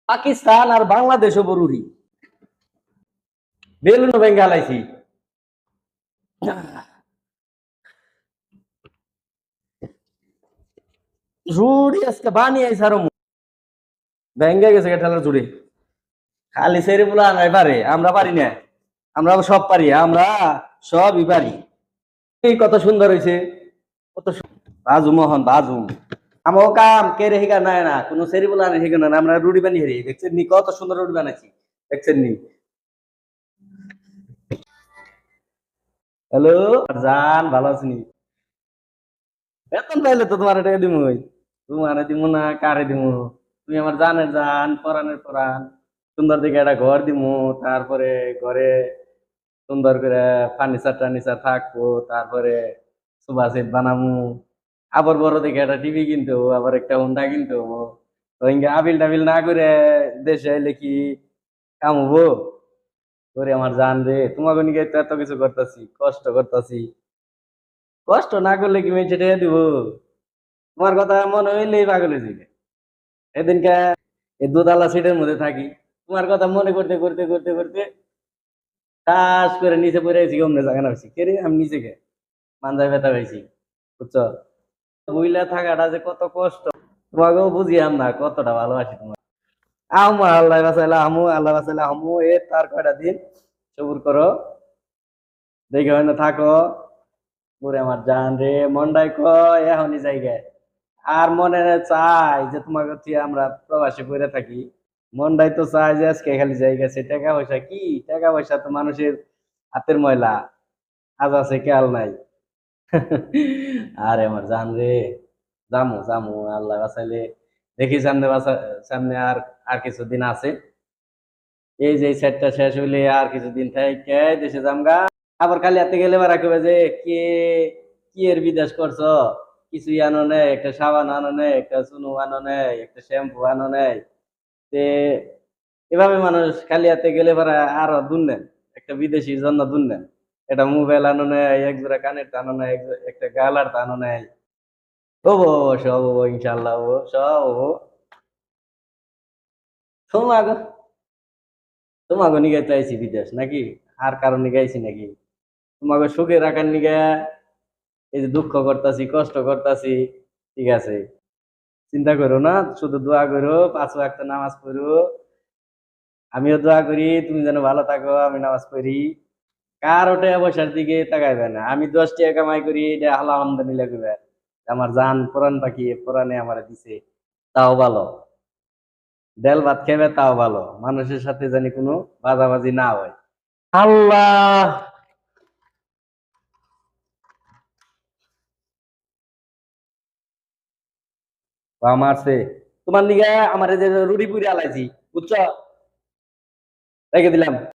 পাকিস্তান আর বাংলাদেশও বরুরি বেলুন বেঙ্গালাইছি জুড়ি আজকে বানিয়ে স্যার ভেঙ্গে গেছে ঠেলার জুড়ি খালি সেরে বলা নাই পারে আমরা পারি না আমরা সব পারি আমরা সবই পারি এই কত সুন্দর হয়েছে কত বাজু মোহন বাজুম আমার কাম কে রে হিগা নাই না কোনো সেরি বলা নাই হিগা না আমরা রুটি বানিয়ে হেরি দেখছেন নি কত সুন্দর রুটি বানাইছি দেখছেন নি হ্যালো জান ভালো আছেন বেতন পাইলে তো তোমার টাকা দিমু তোমার দিমু না কারে দিমু তুমি আমার জানের জান পরানের পরান সুন্দর দিকে একটা ঘর দিমু তারপরে ঘরে সুন্দর করে ফার্নিচার টার্নিচার থাকবো তারপরে সোফা সেট বানামু আবার বড় দিকে একটা টিভি কিনতে হবো আবার একটা হোন্ডা কিনতে হবো তো ইঙ্গে আবিল টাবিল না করে দেশে এলে কি কামবো করে আমার জান রে তোমাকে নিয়ে তো এত কিছু করতেছি কষ্ট করতেছি কষ্ট না করলে কি মেয়ে ছেটে দিব তোমার কথা মনে হইলেই পাগল হয়ে যাবে এদিনকে এই দোতলা সিটের মধ্যে থাকি তোমার কথা মনে করতে করতে করতে করতে টাস করে নিচে পড়ে গেছি অমনে জায়গা না হয়েছি কে রে আমি নিচে গে মানজায় ব্যথা পাইছি বুঝছো বইলা থাকাটা যে কত কষ্ট তোমাকেও বুঝিয়াম না কতটা ভালোবাসি তোমার আমু আল্লাহ বাসাইলা আমু আল্লাহ বাসাইলা আমু এ তার কয়টা দিন সবুর করো দেখে হয় না থাকো পুরে আমার জান রে মনটাই কয় এখনই জায়গায় আর মনে চাই যে তোমাকে হচ্ছে আমরা প্রবাসী করে থাকি মনটাই তো চাই যে আজকে খালি জায়গা আছে টাকা পয়সা কি টাকা পয়সা তো মানুষের হাতের ময়লা আজ আছে খেয়াল নাই আরে আমার জান রে জামু জামু আল্লাহ বাঁচাইলে দেখি সামনে সামনে আর আর কিছুদিন আছে এই যে সেটটা শেষ হইলে আর কিছুদিন থেকে দেশে যামগা আবার খালি হাতে গেলে বা রাখবে যে কে কি এর বিদেশ করছো কিছুই আনো নেই একটা সাবান আনো নেই একটা চুনু আনো নেই একটা শ্যাম্পু আনো নেই তে এভাবে মানুষ খালি হাতে গেলে পারা আরো দুননেন একটা বিদেশির জন্য দুননেন একটা মোবাইল আনো নেই এক জোড়া কানের আনো নেই একটা গালার আনো নেই হবো সব হবো ইনশাল্লাহ হবো সব হবো তোমাকে তোমাকে নিয়ে চাইছি বিদেশ নাকি আর কারণ নিয়ে গাইছি নাকি তোমাকে সুখে রাখার নিগে এই যে দুঃখ করতেছি কষ্ট করতেছি ঠিক আছে চিন্তা করো না শুধু দোয়া করো 5 ওয়াক্ত নামাজ পড়ো আমিও দোয়া করি তুমি যেন ভালো থাকো আমি নামাজ পড়ি কার ওটা পয়সার দিকে তাকাইবে না আমি 10 টাকা কামাই করি এটা আলহামদুলিল্লাহ কইবে আমার জান কোরআন পাখি কোরআনে আমার দিছে তাও ভালো ডাল ভাত খেবে তাও ভালো মানুষের সাথে জানি কোনো বাজাবাজি না হয় আল্লাহ আমারছে তোমার লিগে আমার এই যে রুড়ি পুরি আলাইছি বুঝছো রেখে দিলাম